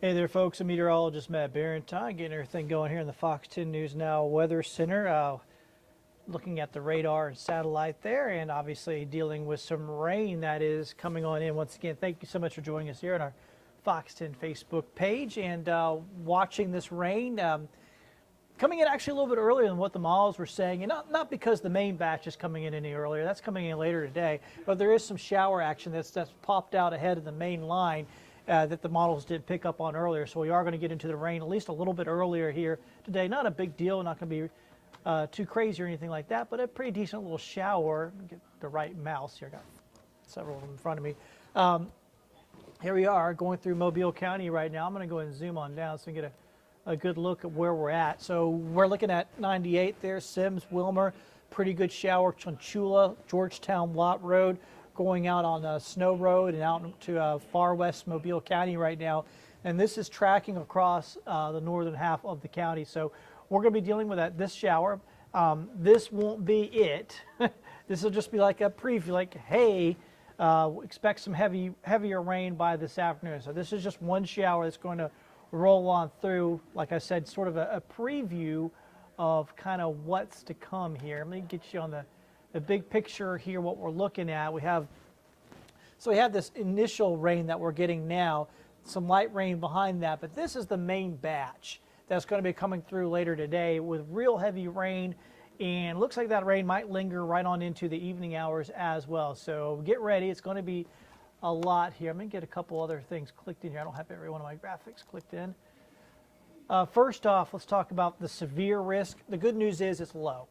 Hey there, folks. I'm meteorologist Matt Barrentine, getting everything going here in the Fox 10 News Now Weather Center. Looking at the radar and satellite there, and obviously dealing with some rain that is coming on in. Once again, thank you so much for joining us here on our Fox 10 Facebook page and watching this rain. Coming in actually a little bit earlier than what the models were saying, and not because the main batch is coming in any earlier. That's coming in later today, but there is some shower action that's popped out ahead of the main line. That the models did pick up on earlier. So we are going to get into the rain at least a little bit earlier here today. Not a big deal, not going to be too crazy or anything like that, but a pretty decent little shower. Get the right mouse here. I got several of them in front of me. Here we are going through Mobile County right now. I'm going to go ahead and zoom on down so we can get a good look at where we're at. So we're looking at 98 there, Sims, Wilmer, pretty good shower, Chunchula, Georgetown Lot Road, going out on Snow Road and out to far west Mobile County right now. And this is tracking across the northern half of the county. So we're going to be dealing with this shower. This won't be it. This will just be like a preview, like, hey, expect some heavier rain by this afternoon. So this is just one shower that's going to roll on through, like I said, sort of a preview of kind of what's to come here. Let me get you on the big picture here, what we're looking at. We have this initial rain that we're getting now, some light rain behind that, but this is the main batch that's going to be coming through later today with real heavy rain, and looks like that rain might linger right on into the evening hours as well. So get ready, it's going to be a lot here. I'm going to get a couple other things clicked in here. I don't have every one of my graphics clicked in. First off, let's talk about the severe risk. The good news is it's low.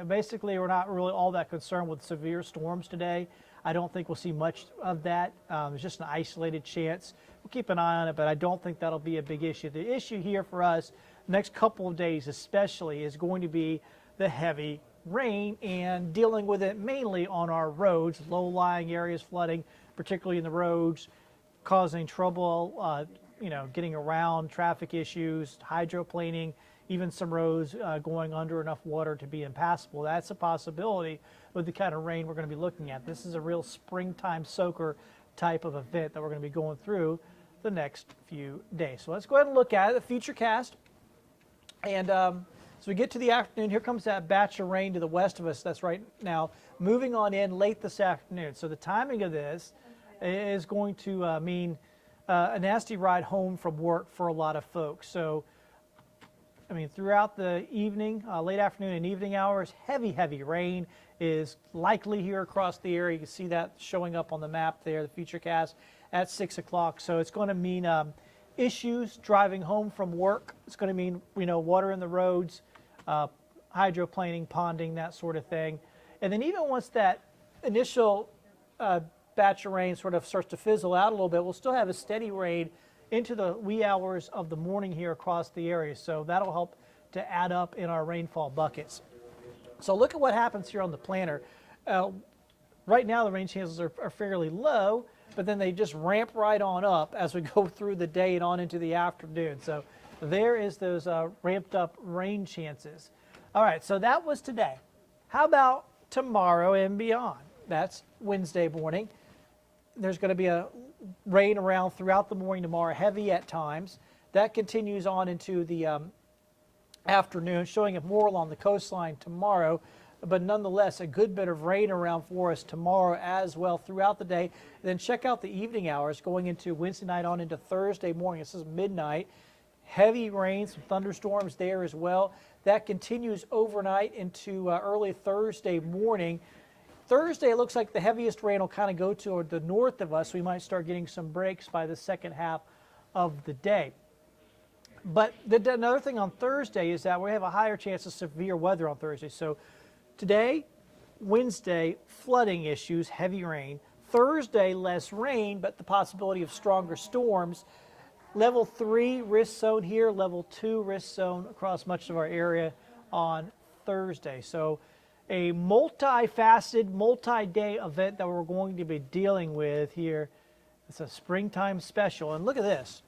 Basically, we're not really all that concerned with severe storms today. I don't think we'll see much of that. It's just an isolated chance. We'll keep an eye on it, but I don't think that'll be a big issue. The issue here for us, next couple of days especially, is going to be the heavy rain and dealing with it mainly on our roads, low-lying areas flooding, particularly in the roads, causing trouble, getting around, traffic issues, hydroplaning, even some roads going under enough water to be impassable. That's a possibility with the kind of rain we're going to be looking at. This is a real springtime soaker type of event that we're going to be going through the next few days. So let's go ahead and look at it, the future cast. And so we get to the afternoon. Here comes that batch of rain to the west of us that's right now moving on in late this afternoon. So the timing of this is going to mean a nasty ride home from work for a lot of folks. So throughout the evening, late afternoon and evening hours, heavy rain is likely here across the area. You can see that showing up on the map there, the future cast at 6 o'clock. So it's going to mean issues driving home from work. It's going to mean, water in the roads, hydroplaning, ponding, that sort of thing. And then even once that initial batch of rain sort of starts to fizzle out a little bit, we'll still have a steady rain into the wee hours of the morning here across the area. So that'll help to add up in our rainfall buckets. So look at what happens here on the planner. Right now the rain chances are fairly low, but then they just ramp right on up as we go through the day and on into the afternoon. So there is those ramped up rain chances. All right, so that was today. How about tomorrow and beyond? That's Wednesday morning. There's going to be a rain around throughout the morning tomorrow, heavy at times. That continues on into the afternoon, showing up more along the coastline tomorrow, but nonetheless a good bit of rain around for us tomorrow as well throughout the day. Then check out the evening hours going into Wednesday night on into Thursday morning. This is midnight. Heavy rain, some thunderstorms there as well. That continues overnight into early Thursday morning. Thursday, it looks like the heaviest rain will kind of go toward the north of us. We might start getting some breaks by the second half of the day. But another thing on Thursday is that we have a higher chance of severe weather on Thursday. So today, Wednesday, flooding issues, heavy rain. Thursday, less rain, but the possibility of stronger storms. Level 3 risk zone here, level 2 risk zone across much of our area on Thursday. So a multifaceted, multi-day event that we're going to be dealing with here. It's a springtime special. And look at this.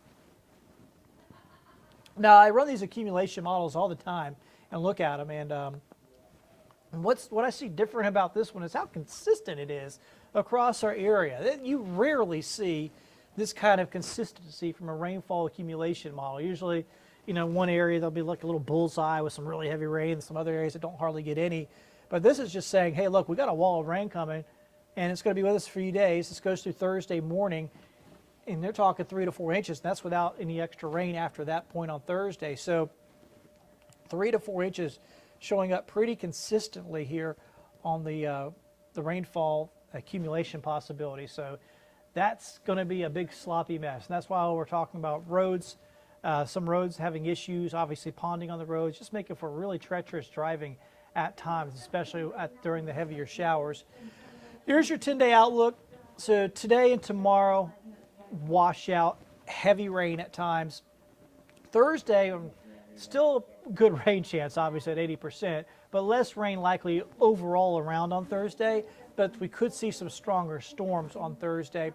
Now, I run these accumulation models all the time and look at them. And what I see different about this one is how consistent it is across our area. You rarely see this kind of consistency from a rainfall accumulation model. Usually, one area there'll be like a little bullseye with some really heavy rain, and some other areas that don't hardly get any. But this is just saying, hey, look, we got a wall of rain coming, and it's going to be with us for a few days. This goes through Thursday morning, and they're talking 3 to 4 inches. And that's without any extra rain after that point on Thursday. So 3 to 4 inches showing up pretty consistently here on the rainfall accumulation possibility. So that's going to be a big sloppy mess. And that's why we're talking about roads. Some roads having issues, obviously ponding on the roads, just making for really treacherous driving at times, especially during the heavier showers. Here's your 10-day outlook. So today and tomorrow, washout, heavy rain at times. Thursday, still good rain chance, obviously at 80%, but less rain likely overall around on Thursday, but we could see some stronger storms on Thursday.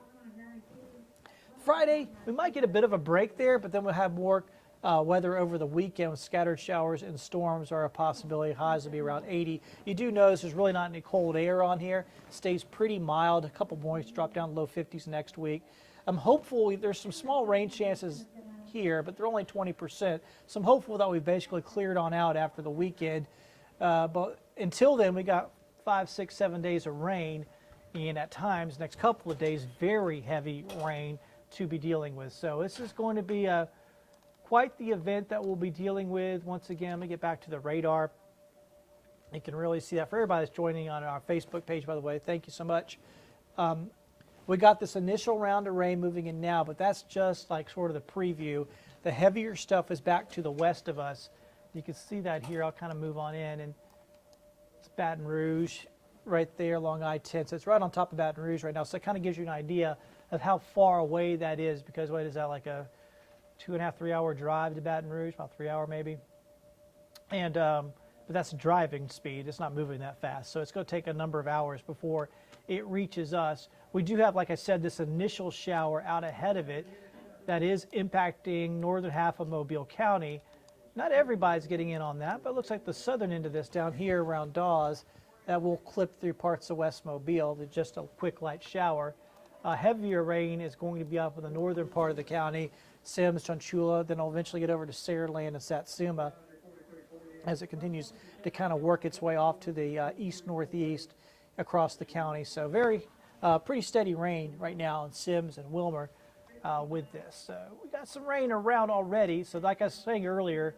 Friday, we might get a bit of a break there, but then we'll have more weather over the weekend with scattered showers and storms are a possibility. Highs will be around 80. You do notice there's really not any cold air on here. It stays pretty mild. A couple points drop down to low 50s next week. I'm hopeful there's some small rain chances here, but they're only 20%. So I'm hopeful that we've basically cleared on out after the weekend. But until then, we got 5, 6, 7 days of rain, and at times, next couple of days, very heavy rain to be dealing with. So this is going to be quite the event that we'll be dealing with. Once again, let me get back to the radar. You can really see that for everybody that's joining on our Facebook page, by the way. Thank you so much. We got this initial round of rain moving in now, but that's just like sort of the preview. The heavier stuff is back to the west of us. You can see that here. I'll kind of move on in, and it's Baton Rouge right there along I-10. So it's right on top of Baton Rouge right now. So it kind of gives you an idea of how far away that is, because what is that, like a 2.5, 3 hour drive to Baton Rouge, about 3 hour maybe. And but that's driving speed. It's not moving that fast. So it's going to take a number of hours before it reaches us. We do have, like I said, this initial shower out ahead of it that is impacting northern half of Mobile County. Not everybody's getting in on that, but it looks like the southern end of this down here around Dawes, that will clip through parts of West Mobile. It's just a quick light shower. Heavier rain is going to be up in the northern part of the county, Sims, Chunchula, then it'll eventually get over to Saraland and Satsuma as it continues to kind of work its way off to the east-northeast across the county. So very pretty steady rain right now in Sims and Wilmer with this. So we got some rain around already. So like I was saying earlier,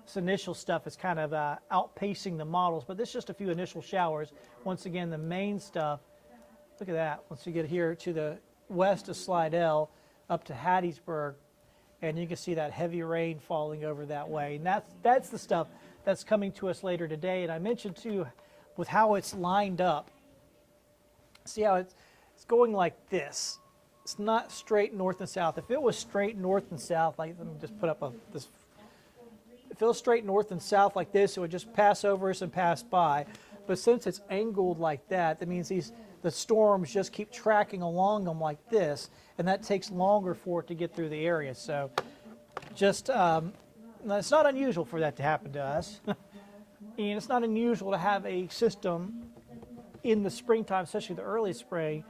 this initial stuff is kind of outpacing the models, but this is just a few initial showers. Once again, the main stuff, look at that. Once you get here to the west of Slidell, up to Hattiesburg, and you can see that heavy rain falling over that way. And that's the stuff that's coming to us later today. And I mentioned too, with how it's lined up, see how it's going like this. It's not straight north and south. If it was straight north and south, like, let me just put up this. If it was straight north and south like this, it would just pass over us and pass by. But since it's angled like that, that means the storms just keep tracking along them like this, and that takes longer for it to get through the area. So just, it's not unusual for that to happen to us. And it's not unusual to have a system in the springtime, especially the early spring,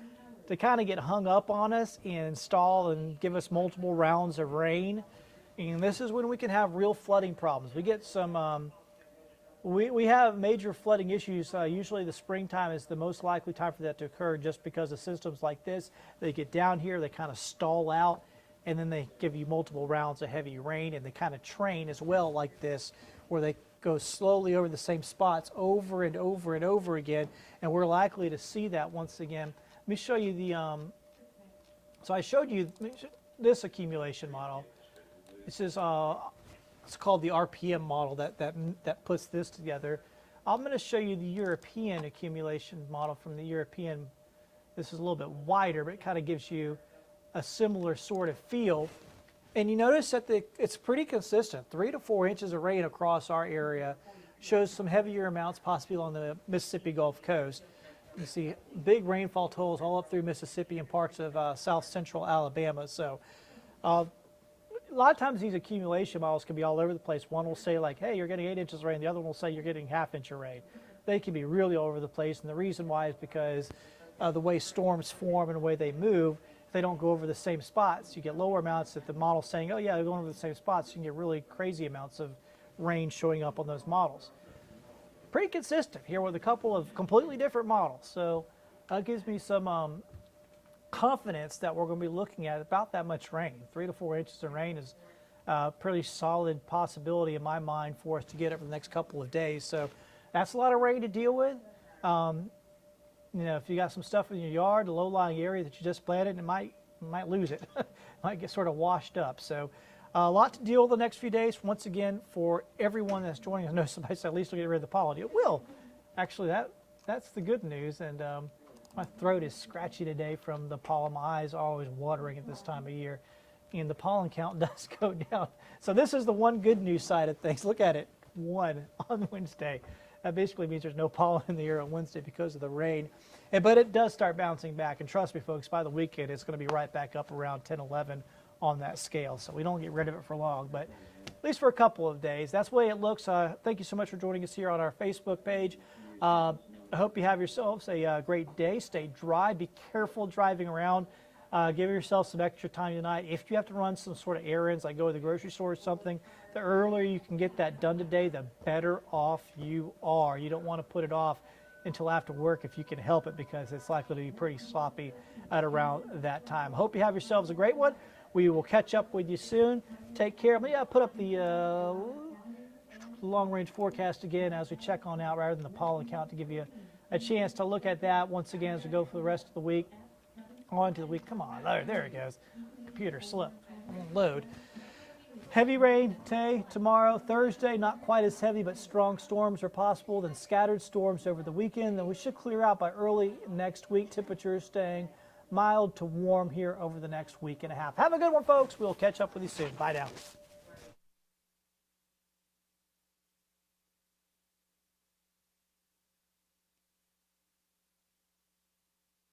to kind of get hung up on us and stall and give us multiple rounds of rain. And this is when we can have real flooding problems. We get some, we have major flooding issues. Usually the springtime is the most likely time for that to occur, just because of systems like this. They get down here, they kind of stall out, and then they give you multiple rounds of heavy rain, and they kind of train as well like this, where they go slowly over the same spots over and over and over again, and we're likely to see that once again. Let me show you the, so I showed you this accumulation model. This is, it's called the RPM model that puts this together. I'm going to show you the European accumulation model from the European. This is a little bit wider, but it kind of gives you a similar sort of feel. And you notice that it's pretty consistent. 3 to 4 inches of rain across our area shows some heavier amounts possibly on the Mississippi Gulf Coast. You see big rainfall totals all up through Mississippi and parts of south central Alabama. So a lot of times these accumulation models can be all over the place. One will say like, hey, you're getting 8 inches of rain. The other one will say you're getting ½ inch of rain. They can be really all over the place. And the reason why is because the way storms form and the way they move. if they don't go over the same spots. You get lower amounts if the model's saying, oh yeah, they're going over the same spots. You can get really crazy amounts of rain showing up on those models. Pretty consistent here with a couple of completely different models. So that gives me some confidence that we're going to be looking at about that much rain. 3 to 4 inches of rain is a pretty solid possibility in my mind for us to get over the next couple of days. So that's a lot of rain to deal with. You know, if you got some stuff in your yard, the low-lying area that you just planted, it might lose it. It might get sort of washed up. So a lot to deal with the next few days. Once again, for everyone that's joining, I know somebody said at least we'll get rid of the pollen. It will. Actually, that's the good news. And my throat is scratchy today from the pollen. My eyes are always watering at this time of year. And the pollen count does go down. So this is the one good news side of things. Look at it, 1 on Wednesday. That basically means there's no pollen in the air on Wednesday because of the rain. But it does start bouncing back. And trust me, folks, by the weekend, it's going to be right back up around 10, 11 on that scale. So we don't get rid of it for long, but at least for a couple of days. That's the way it looks. Thank you so much for joining us here on our Facebook page. I hope you have yourselves a great day. Stay dry. Be careful driving around. Give yourself some extra time tonight. If you have to run some sort of errands, like go to the grocery store or something, the earlier you can get that done today, the better off you are. You don't want to put it off until after work if you can help it, because it's likely to be pretty sloppy at around that time. Hope you have yourselves a great one. We will catch up with you soon. Take care. Maybe I'll put up the long-range forecast again as we check on out rather than the pollen count to give you a chance to look at that once again as we go for the rest of the week. On to the week. Come on. There it goes. Computer slip. Won't load. Heavy rain today, tomorrow, Thursday, not quite as heavy, but strong storms are possible. Then scattered storms over the weekend. Then we should clear out by early next week. Temperatures staying mild to warm here over the next week and a half. Have a good one, folks. We'll catch up with you soon. Bye now.